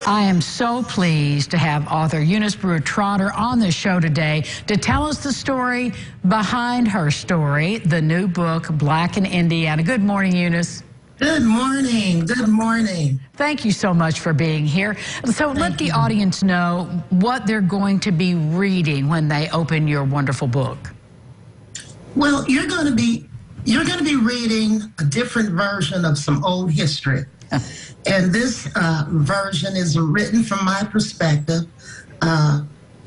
I am so pleased to have author Eunice Trotter on the show today to tell us the story behind her story, the new book, Black in Indiana. Good morning, Eunice. Good morning. Good morning. Thank you so much for being here. So let the audience know what they're going to be reading when they open your wonderful book. Well, you're going to be reading a different version of some old history. And this version is written from my perspective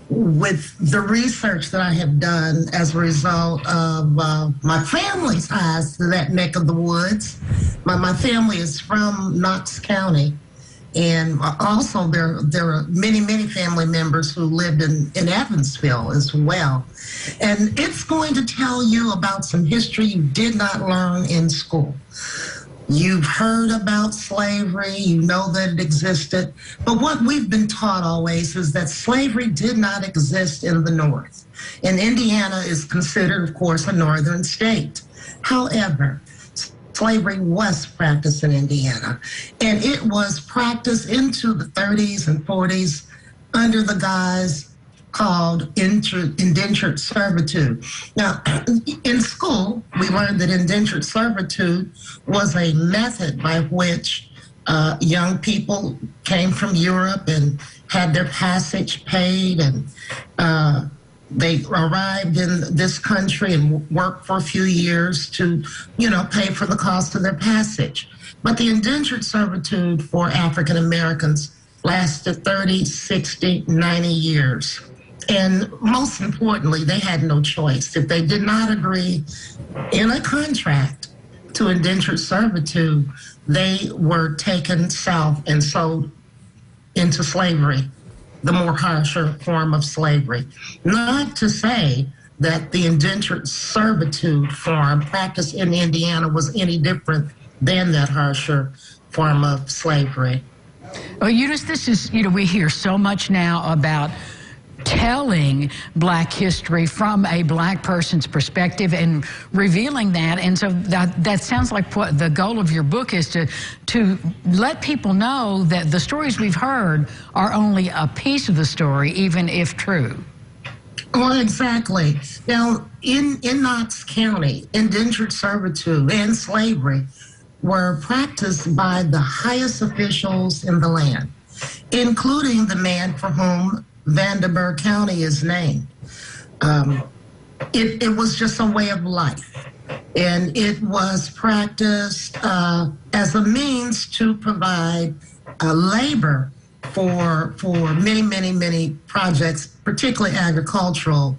with the research that I have done as a result of my family's ties to that neck of the woods. My family is from Knox County. And also there are many, many family members who lived in Evansville as well. And it's going to tell you about some history you did not learn in school. You've heard about slavery, you know that it existed, but what we've been taught always is that slavery did not exist in the North. And Indiana is considered, of course, a northern state. However, slavery was practiced in Indiana, and it was practiced into the 30s and 40s under the guise called indentured servitude. Now, in school, we learned that indentured servitude was a method by which young people came from Europe and had their passage paid, and they arrived in this country and worked for a few years to, pay for the cost of their passage. But the indentured servitude for African Americans lasted 30, 60, 90 years. And most importantly, they had no choice. If they did not agree in a contract to indentured servitude, they were taken south and sold into slavery, the more harsher form of slavery. Not to say that the indentured servitude form practiced in Indiana was any different than that harsher form of slavery. Well, Eunice, this is, we hear so much now about telling Black history from a Black person's perspective and revealing that. And so that sounds like what the goal of your book is, to let people know that the stories we've heard are only a piece of the story, even if true. Well, exactly. Now, in Knox County, indentured servitude and slavery were practiced by the highest officials in the land, including the man for whom Vanderburgh County is named. It was just a way of life, and it was practiced as a means to provide labor for many, many, many projects, particularly agricultural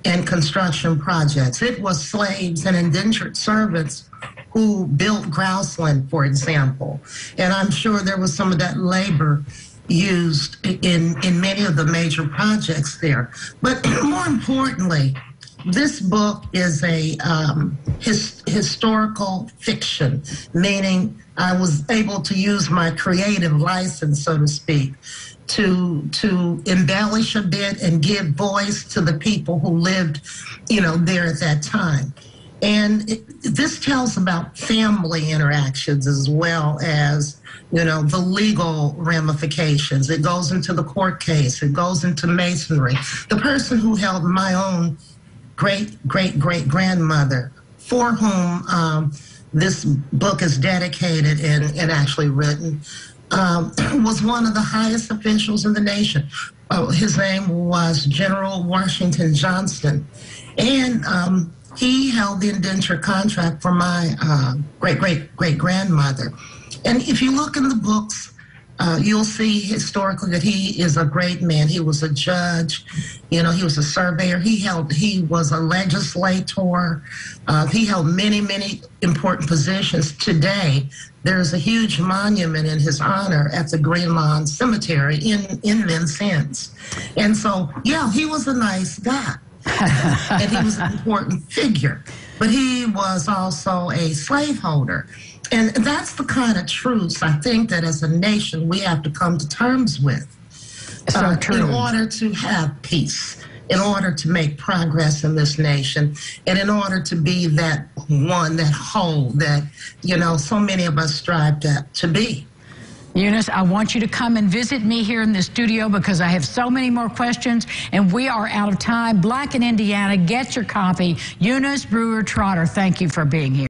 and construction projects. It was slaves and indentured servants who built Grouseland, for example, and I'm sure there was some of that labor used in many of the major projects there. But more importantly, this book is a historical fiction, meaning I was able to use my creative license, so to speak, to embellish a bit and give voice to the people who lived, there at that time. And this tells about family interactions as well as, the legal ramifications. It goes into the court case. It goes into masonry. The person who held my own great-great-great-grandmother, for whom this book is dedicated and actually written, was one of the highest officials in the nation. His name was General Washington Johnston. And he held the indenture contract for my great-great-great-grandmother. And if you look in the books, you'll see historically that he is a great man. He was a judge, he was a surveyor. He was a legislator. He held many, many important positions. Today, there's a huge monument in his honor at the Green Lawn Cemetery in Vincennes. And so, yeah, he was a nice guy. And he was an important figure. But he was also a slaveholder. And that's the kind of truths I think that as a nation we have to come to terms with in order to have peace, in order to make progress in this nation, and in order to be that one, that whole that, so many of us strive to be. Eunice, I want you to come and visit me here in the studio because I have so many more questions and we are out of time. Black in Indiana, get your copy. Eunice Trotter, thank you for being here.